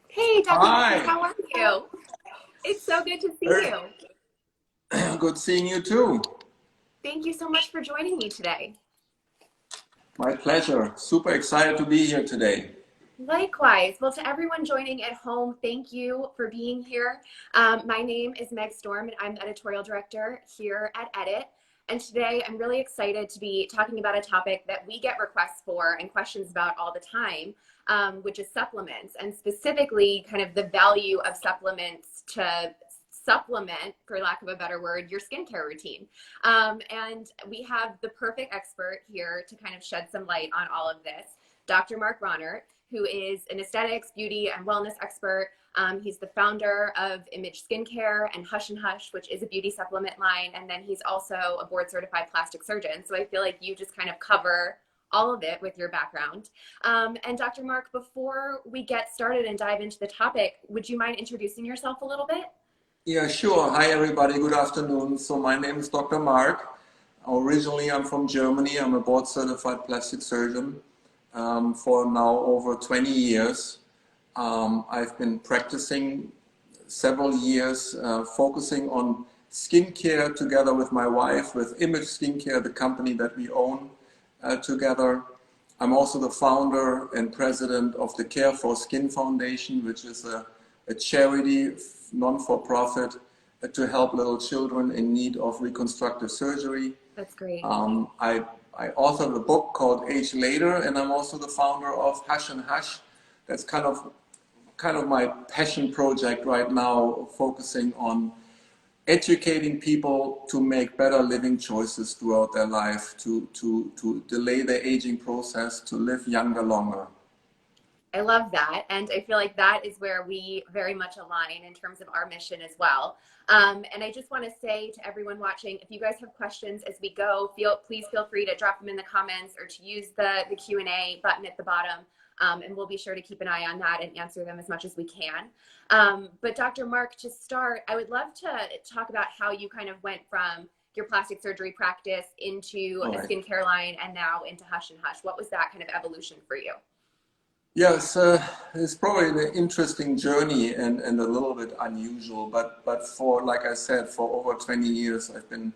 Hey, Dr. Marcus, Hi, how are you? It's so good to see very you. good seeing you too. Thank you so much for joining me today. My pleasure. Super excited to be here today. Likewise. Well, to everyone joining at home, thank you for being here. My name is Meg Storm, and I'm the editorial director here at AEDIT. And today I'm really excited to be talking about a topic that we get requests for and questions about all the time, which is supplements, and specifically kind of the value of supplements to supplement, for lack of a better word, your skincare routine. And we have the perfect expert here to kind of shed some light on all of this, Dr. Marc Ronert, who is an aesthetics, beauty, and wellness expert. He's the founder of Image Skincare and Hush and Hush, which is a beauty supplement line. And then he's also a board certified plastic surgeon. So I feel like you just kind of cover all of it with your background. And Dr. Marc, before we get started and dive into the topic, would you mind introducing yourself a little bit? Yeah, sure. Hi, everybody. Good afternoon. So my name is Dr. Marc. Originally, I'm from Germany. I'm a board certified plastic surgeon for now over 20 years. I've been practicing several years, focusing on skincare together with my wife, with Image Skincare, the company that we own together. I'm also the founder and president of the Care for Skin Foundation, which is a charity, non-for-profit, to help little children in need of reconstructive surgery. That's great. I authored a book called Age Later, and I'm also the founder of Hush and Hush. That's kind of my passion project right now, focusing on educating people to make better living choices throughout their life, to delay the aging process, to live younger longer. I love that. And I feel like that is where we very much align in terms of our mission as well. And I just want to say to everyone watching, if you guys have questions as we go, please feel free to drop them in the comments or to use the Q&A button at the bottom. And we'll be sure to keep an eye on that and answer them as much as we can. But Dr. Marc, to start, I would love to talk about how you kind of went from your plastic surgery practice into a skincare line and now into Hush and Hush. What was that kind of evolution for you? Yes, it's probably an interesting journey and a little bit unusual, but for, like I said, for over 20 years, I've been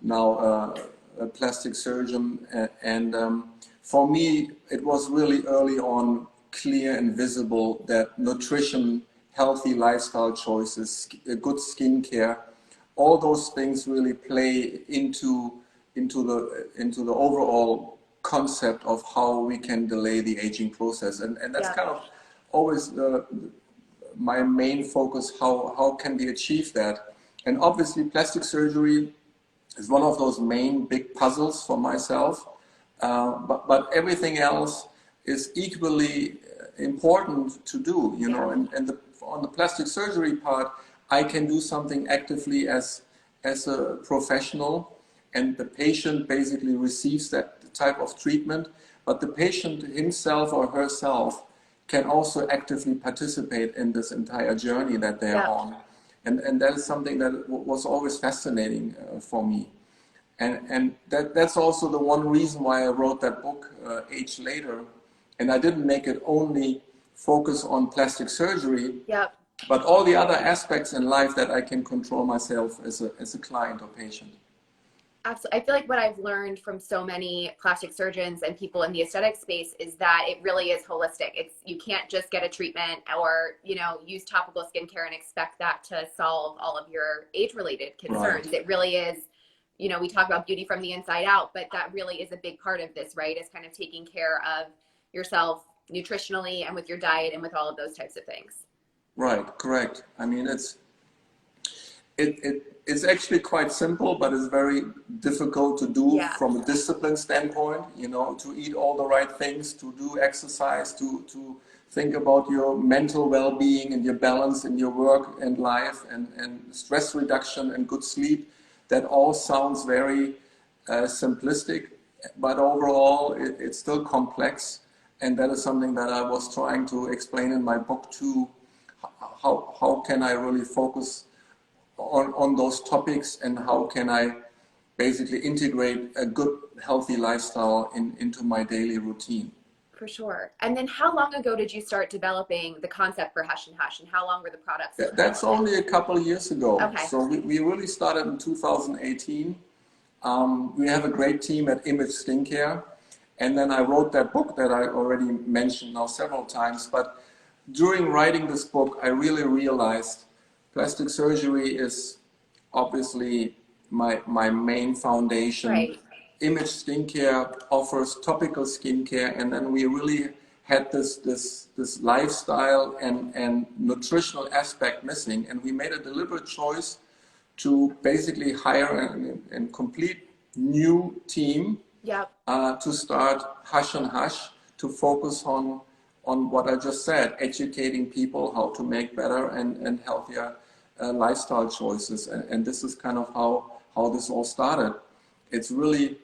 now a plastic surgeon. And for me, it was really early on clear and visible that nutrition, healthy lifestyle choices, good skincare, all those things really play into the overall concept of how we can delay the aging process, and that's kind of always my main focus. How can we achieve that? And obviously, plastic surgery is one of those main big puzzles for myself. But everything else is equally important to do, you know. And on the plastic surgery part, I can do something actively as a professional, and the patient basically receives that type of treatment, but the patient himself or herself can also actively participate in this entire journey that they're on. And that is something that was always fascinating for me. And that's also the one reason why I wrote that book, Age Later. And I didn't make it only focus on plastic surgery, but all the other aspects in life that I can control myself as a client or patient. Absolutely. I feel like what I've learned from so many plastic surgeons and people in the aesthetic space is that it really is holistic. You can't just get a treatment or, use topical skincare and expect that to solve all of your age-related concerns. Right. It really is, we talk about beauty from the inside out, but that really is a big part of this, right? Is kind of taking care of yourself nutritionally and with your diet and with all of those types of things. Right. Correct. I mean, it's actually quite simple, but it's very difficult to do from a discipline standpoint, to eat all the right things, to do exercise, to think about your mental well-being and your balance in your work and life, and stress reduction and good sleep. That all sounds very simplistic, but overall it's still complex. And that is something that I was trying to explain in my book too. How can I really focus on those topics, and how can I basically integrate a good, healthy lifestyle into my daily routine? For sure. And then how long ago did you start developing the concept for Hush and Hush, and how long were the products? That's only a couple of years ago. Okay. So we really started in 2018. We have a great team at Image Skincare. And then I wrote that book that I already mentioned now several times. But during writing this book, I really realized plastic surgery is obviously my main foundation. Right. Image Skincare offers topical skincare, and then we really had this lifestyle and nutritional aspect missing, and we made a deliberate choice to basically hire a complete new team. Yep. To start Hush and Hush, to focus on what I just said, educating people how to make better and healthier lifestyle choices. And this is kind of how this all started. It's really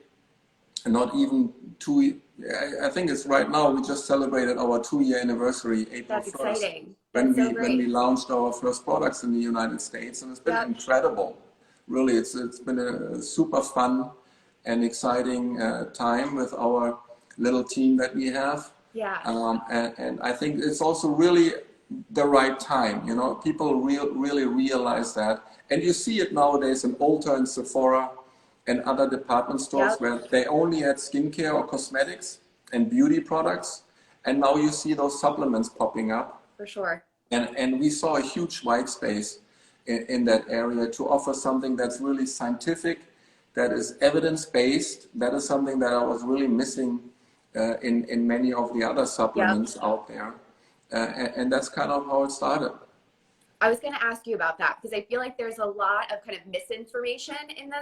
not even I think it's right now, we just celebrated our 2-year anniversary, April 1st. That's exciting. When That's so we launched our first products in the United States, and it's been incredible. Really, it's been a super fun and exciting time with our little team that we have. Yeah. And I think it's also really the right time. You know, people really realize that. And you see it nowadays in Ulta and Sephora and other department stores where they only had skincare or cosmetics and beauty products. And now you see those supplements popping up. For sure. And we saw a huge white space in that area to offer something that's really scientific, that is evidence-based. That is something that I was really missing in many of the other supplements out there. And that's kind of how it started. I was going to ask you about that because I feel like there's a lot of kind of misinformation in the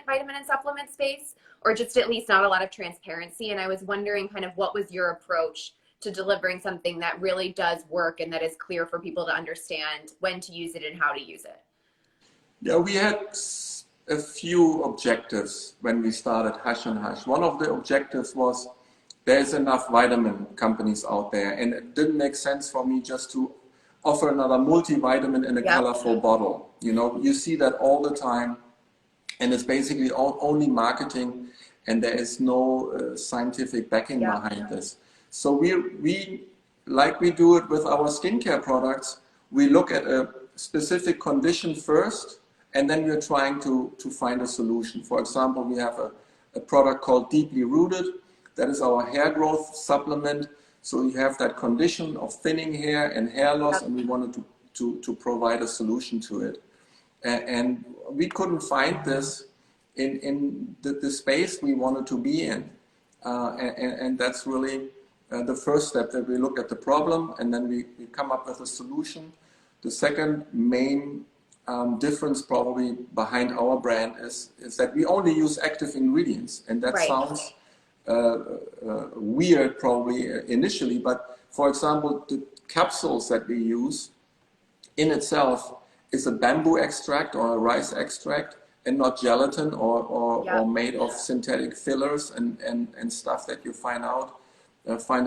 vitamin and supplement space, or just at least not a lot of transparency. And I was wondering kind of what was your approach to delivering something that really does work and that is clear for people to understand when to use it and how to use it? Yeah, we had a few objectives when we started Hush and Hush. One of the objectives was there's enough vitamin companies out there, and it didn't make sense for me just to offer another multivitamin in a colorful bottle. You know, you see that all the time, and it's basically only marketing, and there is no scientific backing behind this. So we like we do it with our skincare products, we look at a specific condition first, and then we're trying to find a solution. For example, we have a product called Deeply Rooted. That is our hair growth supplement. So you have that condition of thinning hair and hair loss, and we wanted to provide a solution to it. And we couldn't find this in the space we wanted to be in. And that's really the first step, that we look at the problem and then we come up with a solution. The second main difference probably behind our brand is that we only use active ingredients, and that sounds weird probably initially, but for example, the capsules that we use in itself is a bamboo extract or a rice extract, and not gelatin or made of synthetic fillers and stuff that you find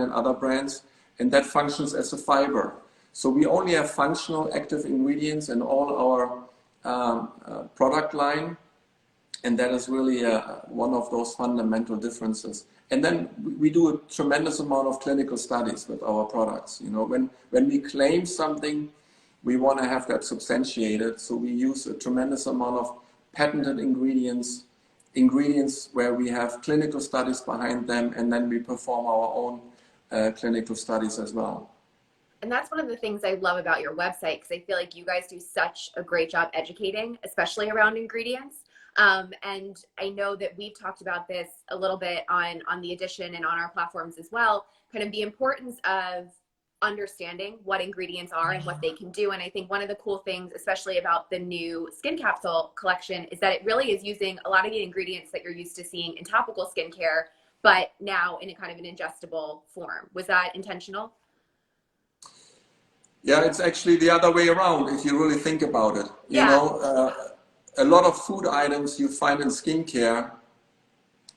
in other brands, and that functions as a fiber. So we only have functional active ingredients in all our product line, and that is really one of those fundamental differences. And then we do a tremendous amount of clinical studies with our products. You know, when we claim something, we want to have that substantiated. So we use a tremendous amount of patented ingredients where we have clinical studies behind them, and then we perform our own clinical studies as well. And that's one of the things I love about your website, because I feel like you guys do such a great job educating, especially around ingredients. And I know that we've talked about this a little bit on the Edition and on our platforms as well, kind of the importance of understanding what ingredients are and what they can do. And I think one of the cool things, especially about the new skin capsule collection, is that it really is using a lot of the ingredients that you're used to seeing in topical skincare, but now in a kind of an ingestible form. Was that intentional? Yeah, it's actually the other way around if you really think about it. You know, a lot of food items you find in skincare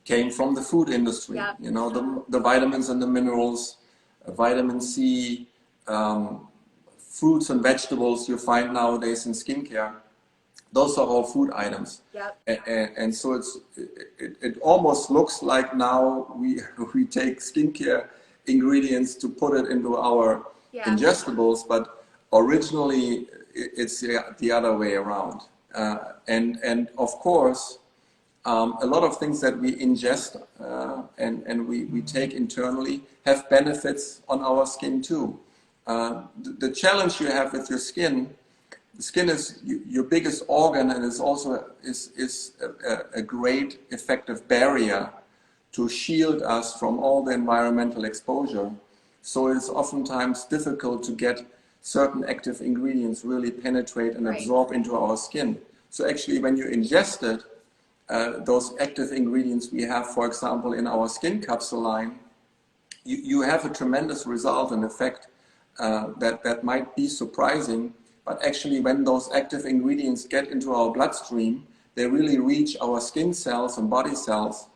came from the food industry. You know, the vitamins and the minerals, vitamin C, fruits and vegetables you find nowadays in skincare. Those are all food items. And so it almost looks like now we take skincare ingredients to put it into our ingestibles, but originally it's the other way around. And of course, a lot of things that we ingest and we take internally have benefits on our skin too. The challenge you have with your skin, the skin is your biggest organ, and is also a great effective barrier to shield us from all the environmental exposure. So it's oftentimes difficult to get certain active ingredients really penetrate and absorb into our skin. So actually when you ingest it, those active ingredients we have, for example, in our skin capsule line, you have a tremendous result and effect that might be surprising, but actually when those active ingredients get into our bloodstream, they really reach our skin cells and body cells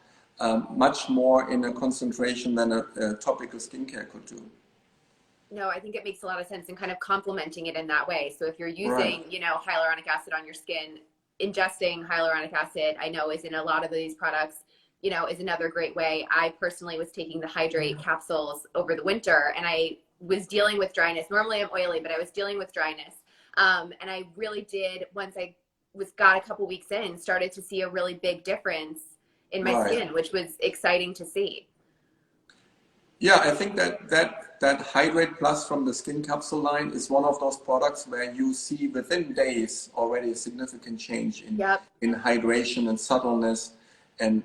much more in a concentration than a topical skincare could do. No, I think it makes a lot of sense, and kind of complementing it in that way. So if you're using, you know, hyaluronic acid on your skin, ingesting hyaluronic acid, I know is in a lot of these products, you know, is another great way. I personally was taking the Hydrate capsules over the winter, and I was dealing with dryness. Normally I'm oily, but I was dealing with dryness. And I really did, once I got a couple weeks in, started to see a really big difference in my skin, which was exciting to see. Yeah, I think that Hydrate Plus from the skin capsule line is one of those products where you see within days already a significant change in hydration and subtleness, and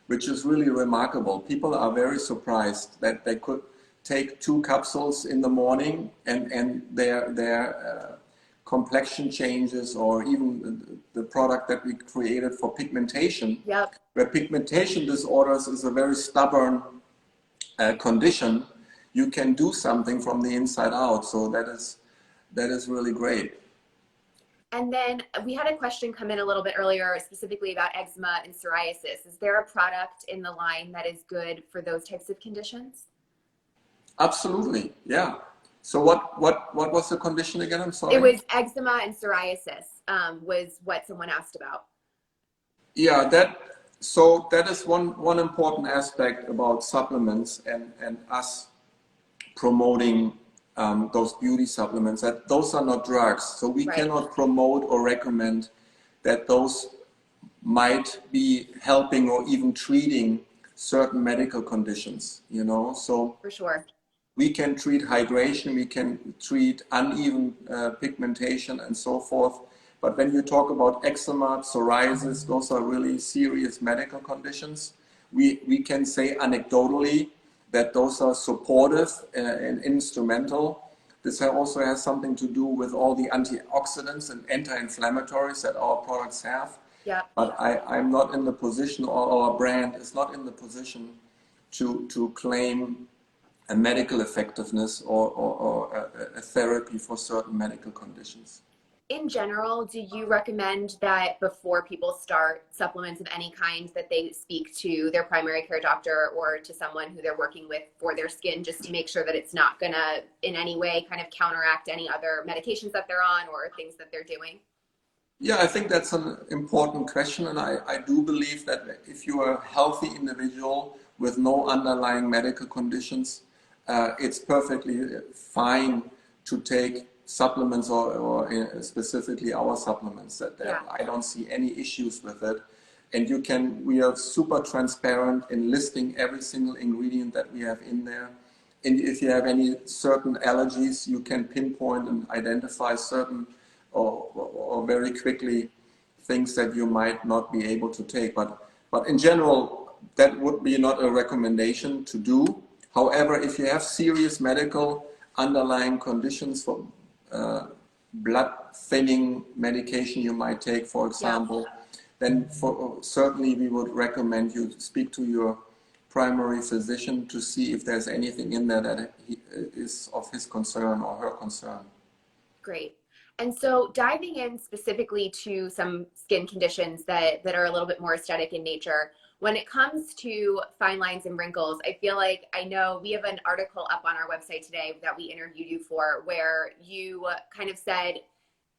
which is really remarkable. People are very surprised that they could take 2 capsules in the morning and their complexion changes, or even the product that we created for pigmentation, where pigmentation disorders is a very stubborn condition. You can do something from the inside out. So that is really great. And then we had a question come in a little bit earlier, specifically about eczema and psoriasis. Is there a product in the line that is good for those types of conditions? Absolutely, yeah. So what was the condition again? I'm sorry. It was eczema and psoriasis, was what someone asked about. Yeah, that is one important aspect about supplements and us promoting those beauty supplements, that those are not drugs. So we cannot promote or recommend that those might be helping or even treating certain medical conditions, you know. So for sure, we can treat hydration, we can treat uneven pigmentation and so forth. But when you talk about eczema, psoriasis, those are really serious medical conditions. We can say anecdotally that those are supportive and instrumental. This also has something to do with all the antioxidants and anti-inflammatories that our products have. But I'm not in the position, or our brand is not in the position to claim a medical effectiveness or a therapy for certain medical conditions. In general, do you recommend that before people start supplements of any kind, that they speak to their primary care doctor or to someone who they're working with for their skin, just to make sure that it's not going to in any way kind of counteract any other medications that they're on or things that they're doing? Yeah, I think that's an important question, and I do believe that if you are a healthy individual with no underlying medical conditions, it's perfectly fine to take supplements or specifically our supplements. I don't see any issues with it. And we are super transparent in listing every single ingredient that we have in there. And if you have any certain allergies, you can pinpoint and identify certain or very quickly things that you might not be able to take. But in general, that would be not a recommendation to do. However, if you have serious medical underlying conditions for blood thinning medication you might take, for example, then certainly we would recommend you speak to your primary physician to see if there's anything in there that is of his concern or her concern. Great. And so diving in specifically to some skin conditions that are a little bit more aesthetic in nature, when it comes to fine lines and wrinkles, I feel like, I know we have an article up on our website today that we interviewed you for, where you kind of said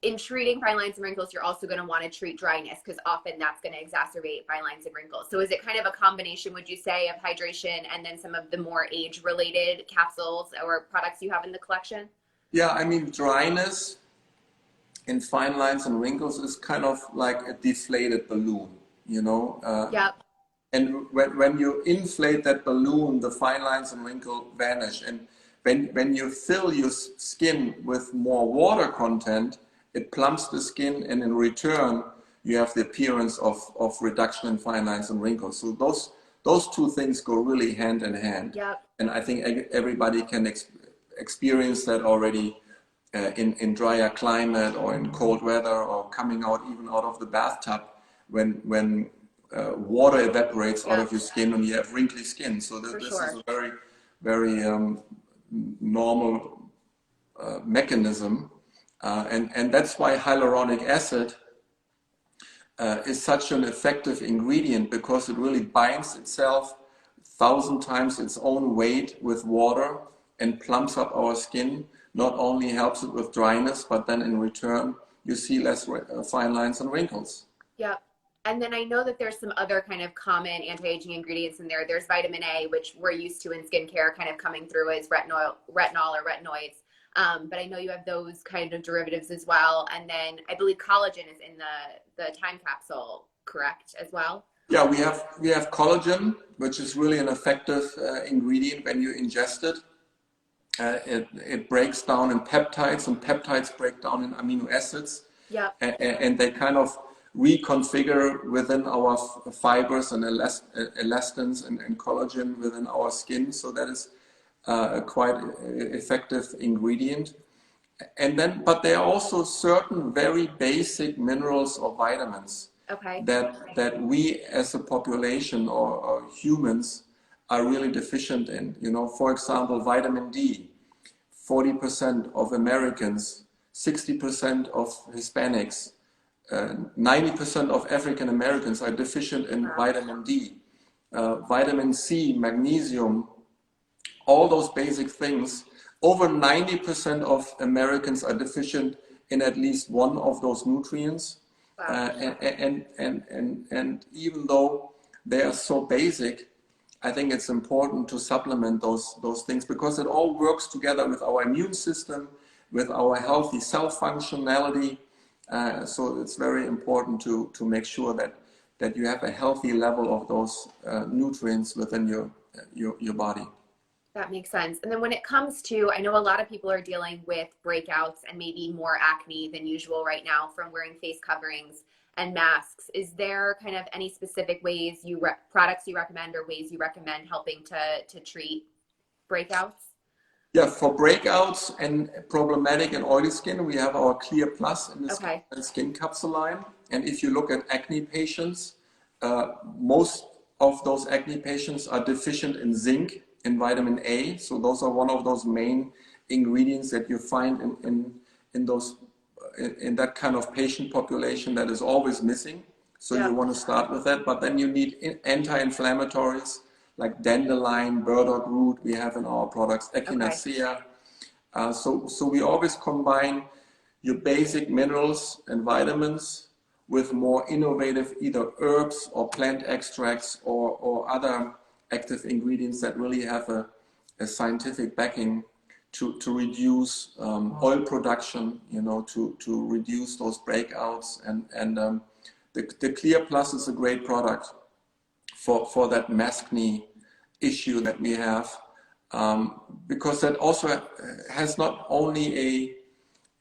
in treating fine lines and wrinkles, you're also going to want to treat dryness because often that's going to exacerbate fine lines and wrinkles. So is it kind of a combination, would you say, of hydration and then some of the more age-related capsules or products you have in the collection? Yeah, I mean, dryness in fine lines and wrinkles is kind of like a deflated balloon, you know? Yep. And when you inflate that balloon, the fine lines and wrinkles vanish. And when you fill your skin with more water content, it plumps the skin, and in return, you have the appearance of reduction in fine lines and wrinkles. So those two things go really hand in hand. Yep. And I think everybody can experience that already in drier climate or in cold weather or coming out even out of the bathtub when water evaporates out of your skin and you have wrinkly skin. So this is a very, very normal mechanism. And that's why hyaluronic acid is such an effective ingredient, because it really binds itself 1,000 times its own weight with water and plumps up our skin. Not only helps it with dryness, but then in return, you see less fine lines and wrinkles. Yeah. And then I know that there's some other kind of common anti-aging ingredients in there. There's vitamin A, which we're used to in skincare, kind of coming through as retinol or retinoids. But I know you have those kind of derivatives as well. And then I believe collagen is in the time capsule, correct, as well? Yeah, we have collagen, which is really an effective ingredient when you ingest it. It breaks down in peptides, and peptides break down in amino acids. Yeah. And they kind of reconfigure within our fibers and elastins and collagen within our skin. So that is a quite effective ingredient. And then, but there are also certain very basic minerals or vitamins that we as a population or humans are really deficient in. You know, for example, vitamin D. 40% of Americans, 60% of Hispanics, 90% of African Americans are deficient in vitamin D. Vitamin C, magnesium, all those basic things. Over 90% of Americans are deficient in at least one of those nutrients. And even though they are so basic, I think it's important to supplement those things, because it all works together with our immune system, with our healthy cell functionality. So it's very important to make sure that you have a healthy level of those nutrients within your body. That makes sense. And then when it comes to, I know a lot of people are dealing with breakouts and maybe more acne than usual right now from wearing face coverings and masks. Is there kind of any specific ways products you recommend or ways you recommend helping to treat breakouts? Yeah, for breakouts and problematic and oily skin, we have our Clear Plus in the skin capsule line. And if you look at acne patients, most of those acne patients are deficient in zinc and vitamin A. So those are one of those main ingredients that you find in that kind of patient population that is always missing. So you want to start with that. But then you need anti-inflammatories like dandelion, burdock root, we have in our products, echinacea. So we always combine your basic minerals and vitamins with more innovative either herbs or plant extracts or other active ingredients that really have a scientific backing to reduce oil production, you know, to reduce those breakouts. And the Clear Plus is a great product for that maskne issue that we have, because that also has not only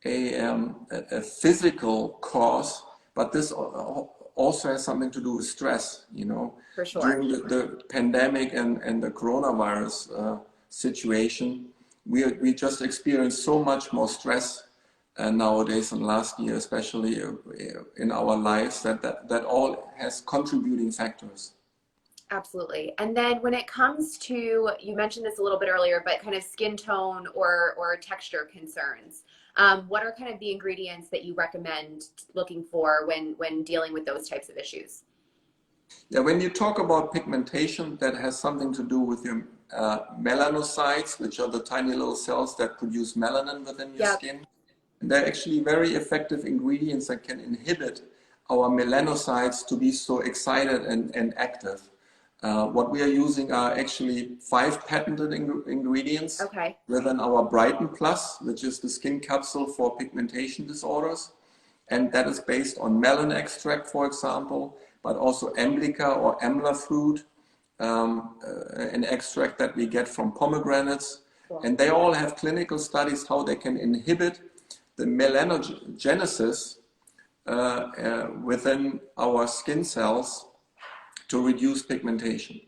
a physical cause, but this also has something to do with stress, you know. For sure. During the pandemic and the coronavirus situation, we just experienced so much more stress nowadays than last year, especially in our lives, that all has contributing factors. Absolutely. And then when it comes to, you mentioned this a little bit earlier, but kind of skin tone or texture concerns, what are kind of the ingredients that you recommend looking for when dealing with those types of issues? Yeah, when you talk about pigmentation, that has something to do with your melanocytes, which are the tiny little cells that produce melanin within your skin. And they're actually very effective ingredients that can inhibit our melanocytes to be so excited and active. What we are using are actually 5 patented ingredients within our Brighten Plus, which is the skin capsule for pigmentation disorders. And that is based on melon extract, for example, but also emblica or amla fruit, an extract that we get from pomegranates. And they all have clinical studies how they can inhibit the melanogenesis within our skin cells to reduce pigmentation.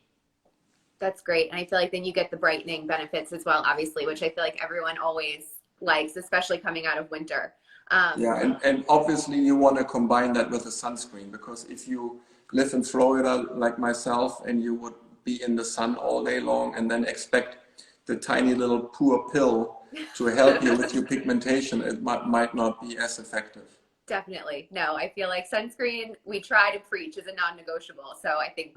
That's great. And I feel like then you get the brightening benefits as well, obviously, which I feel like everyone always likes, especially coming out of winter. Yeah, and obviously you want to combine that with a sunscreen, because if you live in Florida like myself and you would be in the sun all day long and then expect the tiny little poor pill to help you with your pigmentation, it might not be as effective. Definitely. No, I feel like sunscreen, we try to preach, is a non-negotiable. So I think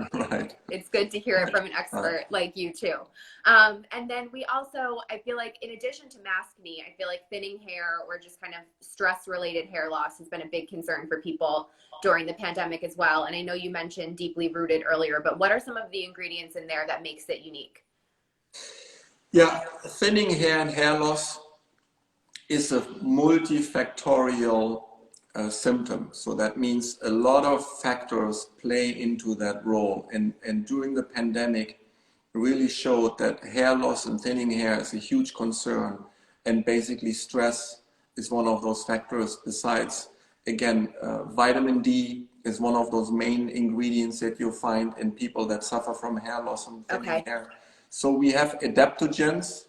it's good to hear it from an expert like you too. And then we also, I feel like in addition to maskne, I feel like thinning hair or just kind of stress-related hair loss has been a big concern for people during the pandemic as well. And I know you mentioned deeply rooted earlier, but what are some of the ingredients in there that makes it unique? Yeah, thinning hair and hair loss is a multifactorial symptom. So that means a lot of factors play into that role. And during the pandemic, really showed that hair loss and thinning hair is a huge concern. And basically stress is one of those factors. Besides, again, vitamin D is one of those main ingredients that you'll find in people that suffer from hair loss and thinning hair. So we have adaptogens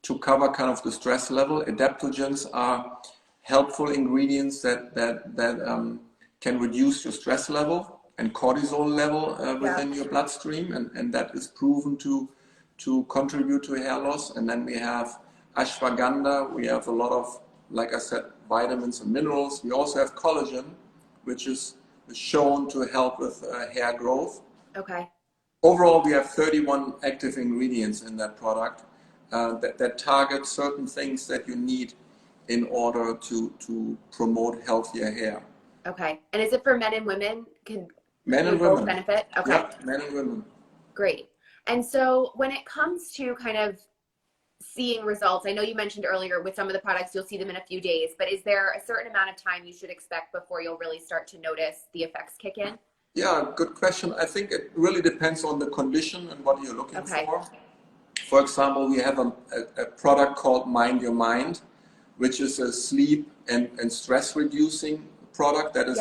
to cover kind of the stress level. Adaptogens are helpful ingredients that can reduce your stress level and cortisol level within your bloodstream, and that is proven to contribute to hair loss. And then we have ashwagandha. We have a lot of, like I said, vitamins and minerals. We also have collagen, which is shown to help with hair growth. Overall, we have 31 active ingredients in that product that target certain things that you need in order to promote healthier hair. And is it for men and women? Can men and women both benefit? Yep, men and women. Great. And so when it comes to kind of seeing results, I know you mentioned earlier with some of the products you'll see them in a few days, but is there a certain amount of time you should expect before you'll really start to notice the effects kick in? Yeah, good question. I think it really depends on the condition and what you're looking for. For example, we have a product called Mind Your Mind, which is a sleep and stress reducing product that is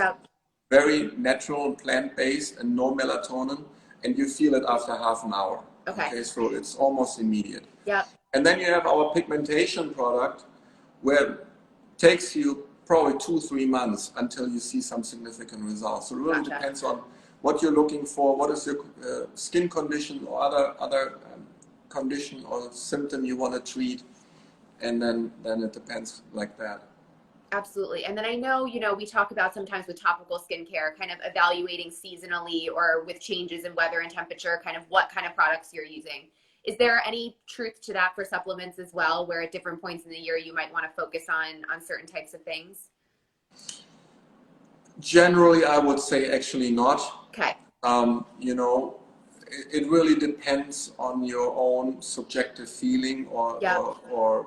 very natural, plant-based, and no melatonin, and you feel it after half an hour. So it's almost immediate. And then you have our pigmentation product, where it takes you probably 2-3 months until you see some significant results. So it really depends on what you're looking for, what is your skin condition or other condition or symptom you want to treat, and then it depends like that. Absolutely. And then I know, we talk about sometimes with topical skincare, kind of evaluating seasonally or with changes in weather and temperature, kind of what kind of products you're using. Is there any truth to that for supplements as well, where at different points in the year you might want to focus on certain types of things? Generally, I would say actually not. It really depends on your own subjective feeling or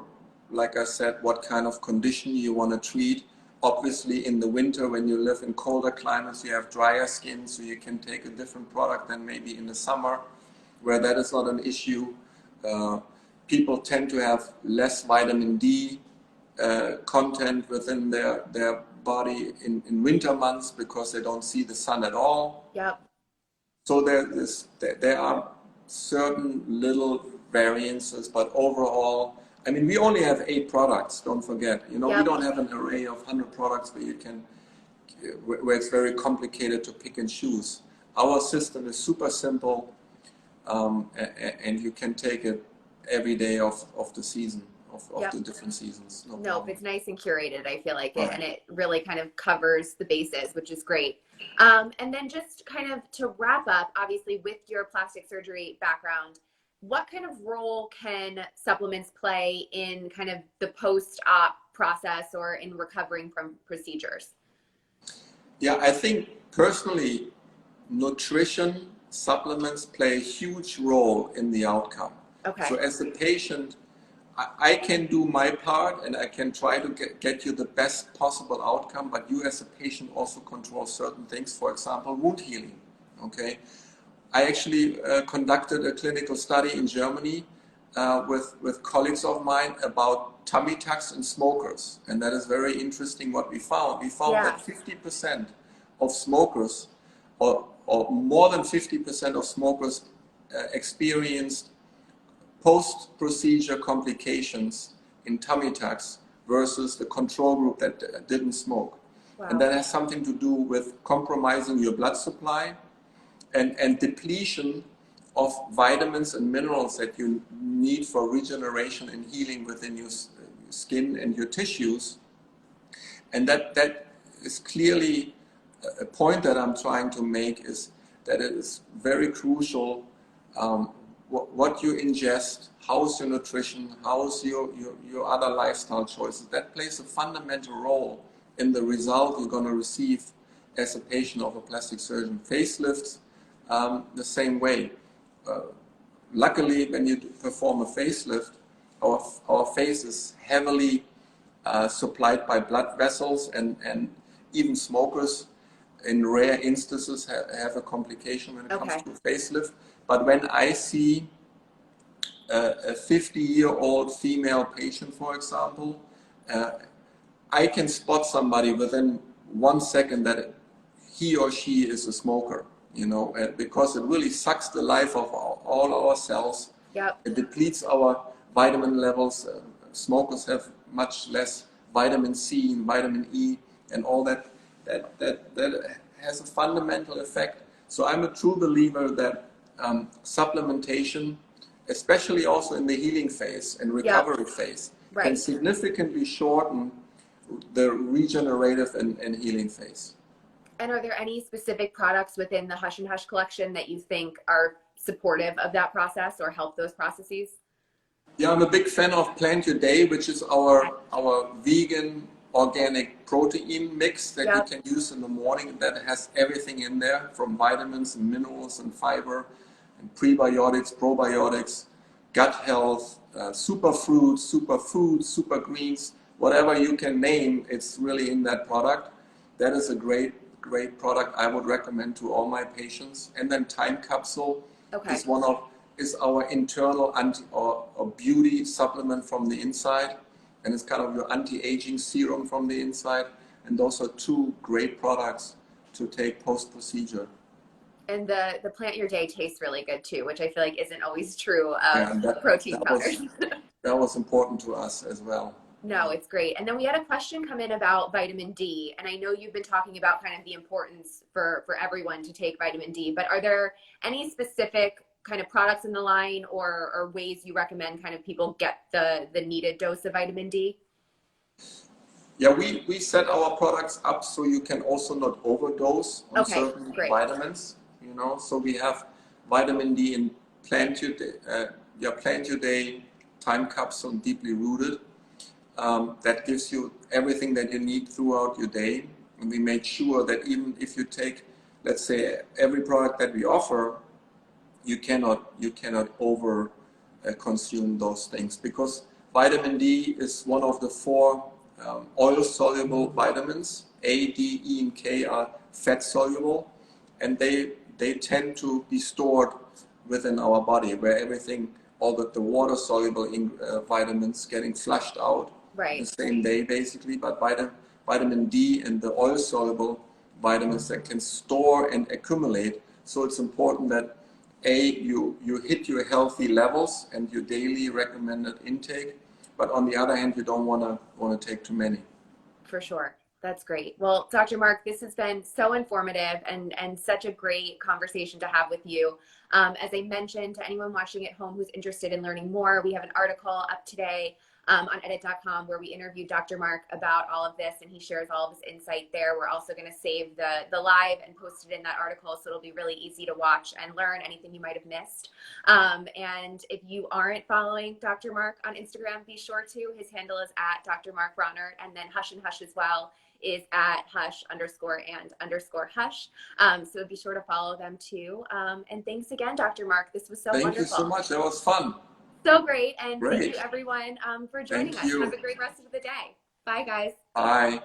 like I said, what kind of condition you want to treat. Obviously, in the winter, when you live in colder climates, you have drier skin, so you can take a different product than maybe in the summer, where that is not an issue. People tend to have less vitamin D content within their body in winter months because they don't see the sun at all. So there are certain little variances, but overall, I mean, we only have 8 products, don't forget. We don't have an array of 100 products where it's very complicated to pick and choose. Our system is super simple, and you can take it every day of the season, of the different seasons. No, it's nice and curated, I feel like it, and it really kind of covers the bases, which is great. And then just kind of to wrap up, obviously with your plastic surgery background, what kind of role can supplements play in kind of the post-op process or in recovering from procedures? Yeah, I think personally, nutrition supplements play a huge role in the outcome. Okay. So as a patient, I can do my part and I can try to get you the best possible outcome, but you as a patient also control certain things, for example, wound healing. Okay. I actually conducted a clinical study in Germany with colleagues of mine about tummy tucks in smokers. And that is very interesting what we found. We found that 50% of smokers, or more than 50% of smokers experienced post-procedure complications in tummy tucks versus the control group that didn't smoke. Wow. And that has something to do with compromising your blood supply and depletion of vitamins and minerals that you need for regeneration and healing within your skin and your tissues. And that is clearly a point that I'm trying to make, is that it is very crucial what you ingest, how's your nutrition, how's your other lifestyle choices. That plays a fundamental role in the result you're going to receive as a patient of a plastic surgeon. Facelifts, the same way. Luckily, when you perform a facelift, our face is heavily supplied by blood vessels, and even smokers in rare instances have a complication when it comes to facelift. But when I see a 50-year-old female patient, for example, I can spot somebody within 1 second that he or she is a smoker, because it really sucks the life of all our cells. Yep. It depletes our vitamin levels. Smokers have much less vitamin C and vitamin E and all that has a fundamental effect. So I'm a true believer that supplementation, especially also in the healing phase and recovery phase, can significantly shorten the regenerative and healing phase. And are there any specific products within the Hush and Hush collection that you think are supportive of that process or help those processes? Yeah, I'm a big fan of Plant Your Day, which is our vegan organic protein mix that you can use in the morning. That has everything in there, from vitamins and minerals and fiber and prebiotics, probiotics, gut health, super fruits, super foods, super greens, whatever you can name, it's really in that product. That is a great product I would recommend to all my patients. And then Time Capsule is our internal or beauty supplement from the inside, and it's kind of your anti-aging serum from the inside. And those are two great products to take post-procedure. And the Plant Your Day tastes really good too, which I feel like isn't always true of protein powders. That was important to us as well. No, it's great. And then we had a question come in about vitamin D. And I know you've been talking about kind of the importance for everyone to take vitamin D, but are there any specific kind of products in the line or ways you recommend kind of people get the needed dose of vitamin D? Yeah, we set our products up so you can also not overdose on certain vitamins, so we have vitamin D in Plant Your Day, Time Capsule, Deeply Rooted. That gives you everything that you need throughout your day. And we made sure that even if you take, let's say, every product that we offer, you cannot over consume those things, because vitamin D is one of the 4 oil-soluble vitamins. A, D, E, and K are fat-soluble, and they tend to be stored within our body, where all the water-soluble vitamins getting flushed out the same day, basically. But vitamin D and the oil-soluble vitamins that can store and accumulate. So it's important that you hit your healthy levels and your daily recommended intake, but on the other hand, you don't want to take too many. For sure. That's great. Well, Dr. Marc, this has been so informative and such a great conversation to have with you. As I mentioned to anyone watching at home who's interested in learning more, we have an article up today on edit.com, where we interviewed Dr. Marc about all of this, and he shares all of his insight there. We're also going to save the live and post it in that article, so it'll be really easy to watch and learn anything you might have missed. And if you aren't following Dr. Marc on Instagram, be sure to. His handle is at Dr. Marc Ronert, and then Hush and Hush as well is at hush_and_hush. So be sure to follow them too. And thanks again, Dr. Marc. This was so wonderful. Thank you so much. That was fun. So great. And Great. thank you, everyone, for joining us. You. Have a great rest of the day. Bye, guys. Bye.